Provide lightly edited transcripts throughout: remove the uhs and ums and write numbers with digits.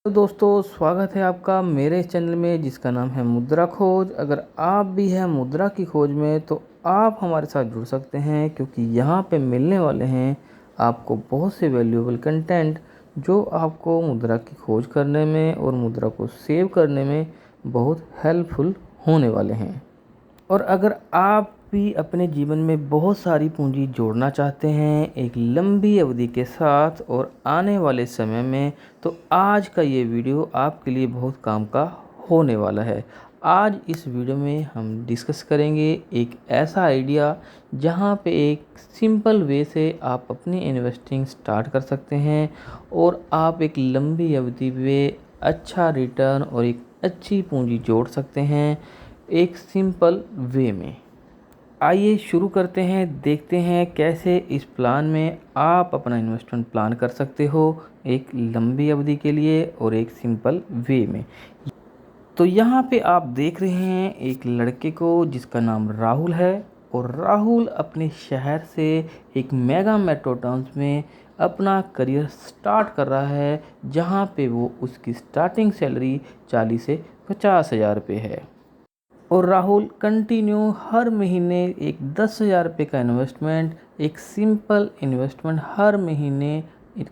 तो दोस्तों स्वागत है आपका मेरे चैनल में जिसका नाम है मुद्रा खोज। अगर आप भी हैं मुद्रा की खोज में तो आप हमारे साथ जुड़ सकते हैं, क्योंकि यहाँ पे मिलने वाले हैं आपको बहुत से वैल्यूएबल कंटेंट जो आपको मुद्रा की खोज करने में और मुद्रा को सेव करने में बहुत हेल्पफुल होने वाले हैं। और अगर आप भी अपने जीवन में बहुत सारी पूंजी जोड़ना चाहते हैं एक लंबी अवधि के साथ और आने वाले समय में, तो आज का ये वीडियो आपके लिए बहुत काम का होने वाला है। आज इस वीडियो में हम डिस्कस करेंगे एक ऐसा आइडिया जहां पे एक सिंपल वे से आप अपनी इन्वेस्टिंग स्टार्ट कर सकते हैं और आप एक लंबी अवधि में अच्छा रिटर्न और एक अच्छी पूंजी जोड़ सकते हैं एक सिंपल वे में। आइए शुरू करते हैं, देखते हैं कैसे इस प्लान में आप अपना इन्वेस्टमेंट प्लान कर सकते हो एक लंबी अवधि के लिए और एक सिंपल वे में। तो यहाँ पे आप देख रहे हैं एक लड़के को जिसका नाम राहुल है, और राहुल अपने शहर से एक मेगा मेट्रो टाउन्स में अपना करियर स्टार्ट कर रहा है, जहाँ पे वो उसकी स्टार्टिंग सैलरी 40 से 50 हज़ार रुपये है। और राहुल कंटिन्यू हर महीने एक 10 हज़ार रुपये का इन्वेस्टमेंट, एक सिंपल इन्वेस्टमेंट हर महीने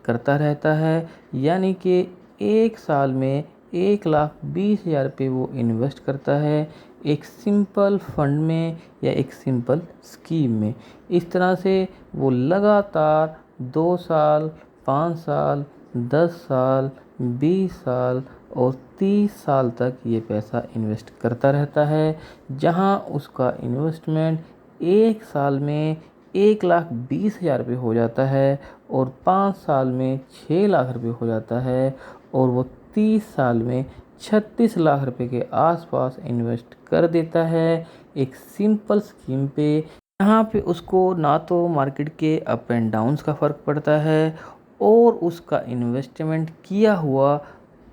करता रहता है। यानी कि एक साल में 1,20,000 रुपये वो इन्वेस्ट करता है एक सिंपल फंड में या एक सिंपल स्कीम में। इस तरह से वो लगातार 2 साल, 5 साल, 10 साल, 20 साल और 30 साल तक ये पैसा इन्वेस्ट करता रहता है, जहां उसका इन्वेस्टमेंट एक साल में 1,20,000 रुपये हो जाता है और 5 साल में 6 लाख रुपये हो जाता है और वो 30 साल में 36 लाख रुपये के आसपास इन्वेस्ट कर देता है एक सिंपल स्कीम पे। यहाँ पे उसको ना तो मार्केट के अप एंड डाउन्स का फ़र्क पड़ता है और उसका इन्वेस्टमेंट किया हुआ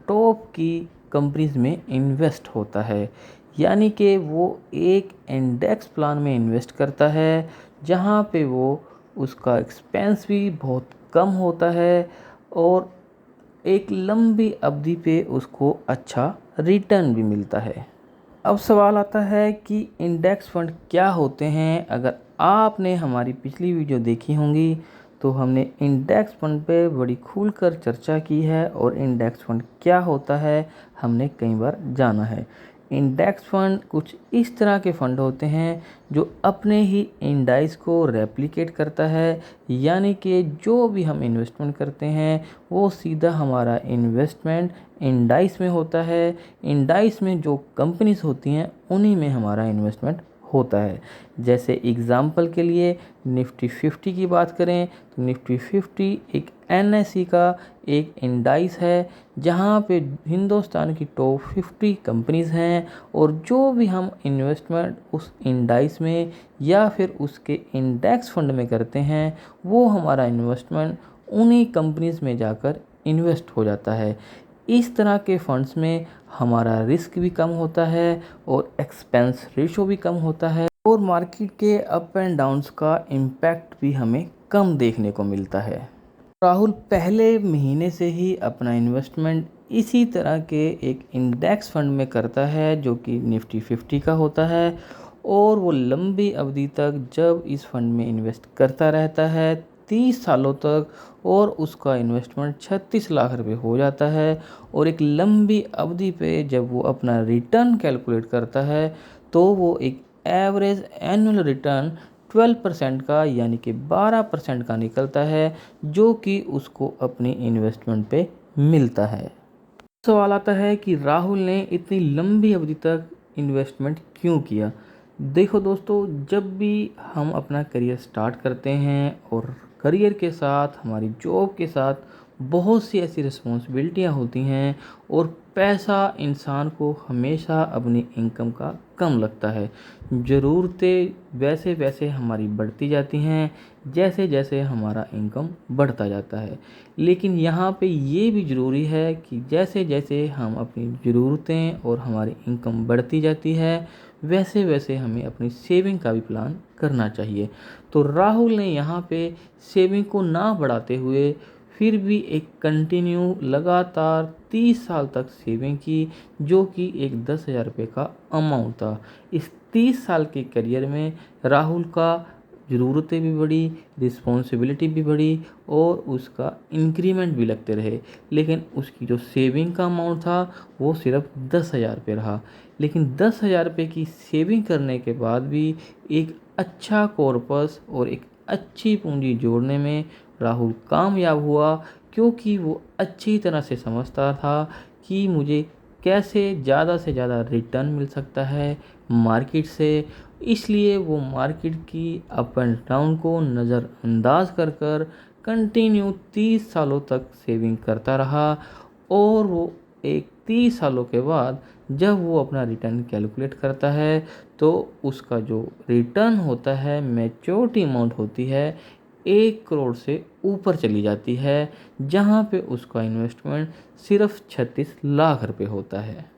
टॉप की कंपनीज में इन्वेस्ट होता है। यानी कि वो एक इंडेक्स प्लान में इन्वेस्ट करता है, जहाँ पे वो उसका एक्सपेंस भी बहुत कम होता है और एक लंबी अवधि पे उसको अच्छा रिटर्न भी मिलता है। अब सवाल आता है कि इंडेक्स फंड क्या होते हैं। अगर आपने हमारी पिछली वीडियो देखी होंगी तो हमने इंडेक्स फंड पे बड़ी खुलकर चर्चा की है और इंडेक्स फंड क्या होता है हमने कई बार जाना है। इंडेक्स फंड कुछ इस तरह के फंड होते हैं जो अपने ही इंडाइस को रेप्लिकेट करता है। यानी कि जो भी हम इन्वेस्टमेंट करते हैं वो सीधा हमारा इन्वेस्टमेंट इंडाइस में होता है। इंडाइस में जो कंपनीज होती हैं उन्हीं में हमारा इन्वेस्टमेंट होता है। जैसे एग्ज़ाम्पल के लिए निफ्टी 50 की बात करें तो निफ्टी 50 एक एनएसई का एक इंडाइस है, जहां पे हिंदुस्तान की टॉप 50 कंपनीज हैं और जो भी हम इन्वेस्टमेंट उस इंडाइस में या फिर उसके इंडेक्स फंड में करते हैं वो हमारा इन्वेस्टमेंट उन्हीं कंपनीज में जाकर इन्वेस्ट हो जाता है। इस तरह के फंड्स में हमारा रिस्क भी कम होता है और एक्सपेंस रेशो भी कम होता है और मार्केट के अप एंड डाउन्स का इम्पैक्ट भी हमें कम देखने को मिलता है। राहुल पहले महीने से ही अपना इन्वेस्टमेंट इसी तरह के एक इंडेक्स फंड में करता है जो कि निफ्टी 50 का होता है, और वो लंबी अवधि तक जब इस फंड में इन्वेस्ट करता रहता है 30 सालों तक, और उसका इन्वेस्टमेंट 36 लाख रुपए हो जाता है। और एक लंबी अवधि पे जब वो अपना रिटर्न कैलकुलेट करता है तो वो एक एवरेज एनुअल रिटर्न 12% का यानी कि 12% का निकलता है, जो कि उसको अपनी इन्वेस्टमेंट पे मिलता है। सवाल आता है कि राहुल ने इतनी लंबी अवधि तक इन्वेस्टमेंट क्यों किया। देखो दोस्तों, जब भी हम अपना करियर स्टार्ट करते हैं और करियर के साथ हमारी जॉब के साथ बहुत सी ऐसी रिस्पॉन्सिबिलिटियां होती हैं और पैसा इंसान को हमेशा अपनी इनकम का कम लगता है। ज़रूरतें वैसे वैसे हमारी बढ़ती जाती हैं जैसे जैसे हमारा इनकम बढ़ता जाता है। लेकिन यहाँ पे ये भी ज़रूरी है कि जैसे जैसे हम अपनी ज़रूरतें और हमारी इनकम बढ़ती जाती है वैसे वैसे हमें अपनी सेविंग का भी प्लान करना चाहिए। तो राहुल ने यहाँ पे सेविंग को ना बढ़ाते हुए फिर भी एक कंटिन्यू लगातार 30 साल तक सेविंग की, जो कि एक 10,000 रुपये का अमाउंट था। इस 30 साल के करियर में राहुल का ज़रूरतें भी बढ़ी, रिस्पॉन्सिबिलिटी भी बढ़ी और उसका इंक्रीमेंट भी लगते रहे, लेकिन उसकी जो सेविंग का अमाउंट था वो सिर्फ 10,000 रुपये रहा। लेकिन 10,000 रुपये की सेविंग करने के बाद भी एक अच्छा कॉर्पस और एक अच्छी पूंजी जोड़ने में राहुल कामयाब हुआ, क्योंकि वो अच्छी तरह से समझता था कि मुझे कैसे ज़्यादा से ज़्यादा रिटर्न मिल सकता है मार्केट से। इसलिए वो मार्केट की अप एंड डाउन को नज़रअंदाज कर कर कंटिन्यू 30 सालों तक सेविंग करता रहा और वो एक 30 सालों के बाद जब वो अपना रिटर्न कैलकुलेट करता है तो उसका जो रिटर्न होता है, मैच्योरिटी अमाउंट होती है, 1 करोड़ से ऊपर चली जाती है, जहाँ पे उसका इन्वेस्टमेंट सिर्फ 36 लाख रुपए होता है।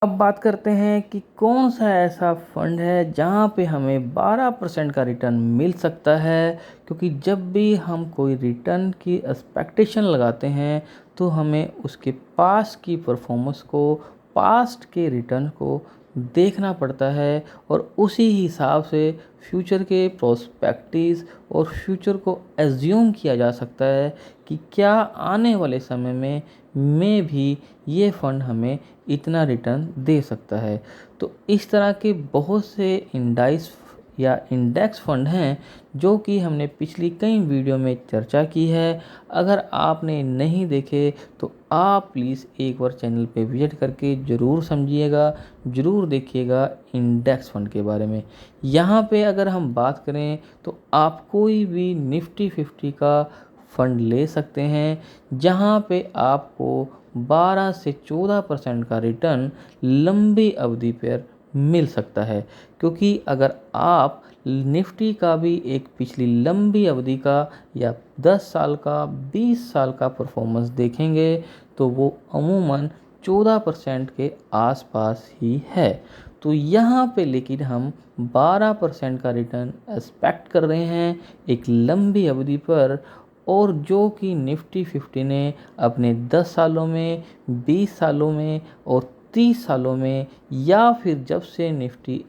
अब बात करते हैं कि कौन सा ऐसा फंड है जहाँ पे हमें 12% का रिटर्न मिल सकता है, क्योंकि जब भी हम कोई रिटर्न की एक्सपेक्टेशन लगाते हैं तो हमें उसके पास्ट की परफॉर्मेंस को, पास्ट के रिटर्न को देखना पड़ता है और उसी हिसाब से फ्यूचर के प्रोस्पेक्टिव्स और फ्यूचर को एज्यूम किया जा सकता है कि क्या आने वाले समय में भी ये फंड हमें इतना रिटर्न दे सकता है। तो इस तरह के बहुत से इंडेक्स फंड हैं जो कि हमने पिछली कई वीडियो में चर्चा की है। अगर आपने नहीं देखे तो आप प्लीज़ एक बार चैनल पे विजिट करके ज़रूर समझिएगा, ज़रूर देखिएगा इंडेक्स फंड के बारे में। यहाँ पे अगर हम बात करें तो आप कोई भी निफ्टी 50 का फंड ले सकते हैं, जहाँ पे आपको 12 से 14% का रिटर्न लंबी अवधि पर मिल सकता है। क्योंकि अगर आप निफ्टी का भी एक पिछली लंबी अवधि का या 10 साल का, 20 साल का परफॉर्मेंस देखेंगे तो वो अमूमन 14% के आसपास ही है। तो यहाँ पे लेकिन हम 12% का रिटर्न एक्सपेक्ट कर रहे हैं एक लंबी अवधि पर, और जो कि निफ्टी 50 ने अपने 10 सालों में, 20 सालों में और 30 सालों में, या फिर जब से निफ्टी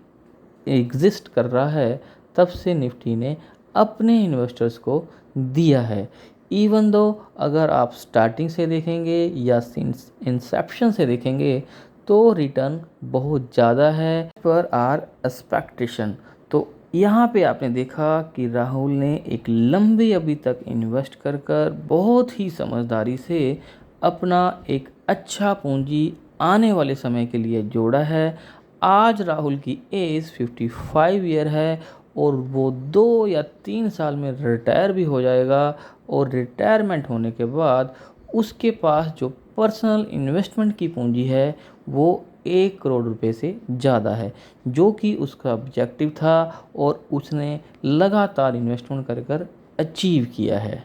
एग्जिस्ट कर रहा है तब से निफ्टी ने अपने इन्वेस्टर्स को दिया है। इवन दो अगर आप स्टार्टिंग से देखेंगे या इंसेप्शन से देखेंगे तो रिटर्न बहुत ज़्यादा है पर आर एक्सपेक्टेशन। तो यहाँ पे आपने देखा कि राहुल ने एक लंबी अवधि तक इन्वेस्ट कर कर बहुत ही समझदारी से अपना एक अच्छा पूंजी आने वाले समय के लिए जोड़ा है। आज राहुल की एज 55 ईयर है और वो 2 या 3 साल में रिटायर भी हो जाएगा, और रिटायरमेंट होने के बाद उसके पास जो पर्सनल इन्वेस्टमेंट की पूंजी है वो 1 करोड़ रुपए से ज़्यादा है, जो कि उसका ऑब्जेक्टिव था और उसने लगातार इन्वेस्टमेंट कर कर अचीव किया है।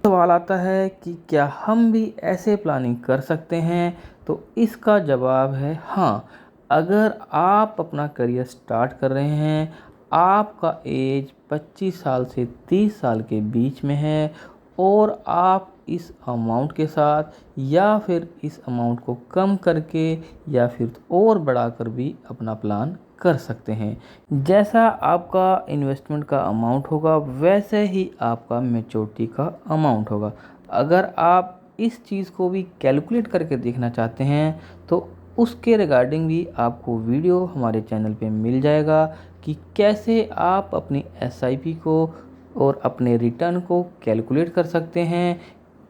सवाल आता है कि क्या हम भी ऐसे प्लानिंग कर सकते हैं? तो इसका जवाब है हाँ। अगर आप अपना करियर स्टार्ट कर रहे हैं, आपका एज 25 साल से 30 साल के बीच में है और आप इस अमाउंट के साथ या फिर इस अमाउंट को कम करके या फिर और बढ़ाकर भी अपना प्लान कर सकते हैं। जैसा आपका इन्वेस्टमेंट का अमाउंट होगा वैसे ही आपका मैच्योरिटी का अमाउंट होगा। अगर आप इस चीज़ को भी कैलकुलेट करके देखना चाहते हैं तो उसके रिगार्डिंग भी आपको वीडियो हमारे चैनल पे मिल जाएगा कि कैसे आप अपनी एसआईपी को और अपने रिटर्न को कैलकुलेट कर सकते हैं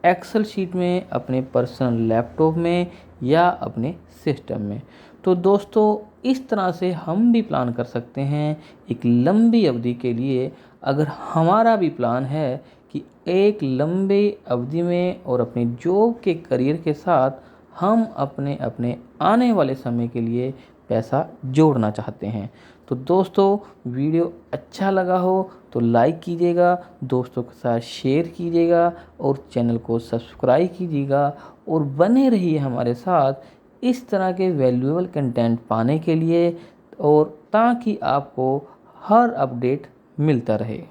एक्सेल शीट में, अपने पर्सनल लैपटॉप में या अपने सिस्टम में। तो दोस्तों इस तरह से हम भी प्लान कर सकते हैं एक लंबी अवधि के लिए। अगर हमारा भी प्लान है कि एक लंबी अवधि में और अपने जॉब के करियर के साथ हम अपने अपने आने वाले समय के लिए पैसा जोड़ना चाहते हैं, तो दोस्तों वीडियो अच्छा लगा हो तो लाइक कीजिएगा, दोस्तों के साथ शेयर कीजिएगा और चैनल को सब्सक्राइब कीजिएगा और बने रहिए हमारे साथ इस तरह के वैल्यूएबल कंटेंट पाने के लिए, और ताकि आपको हर अपडेट मिलता रहे।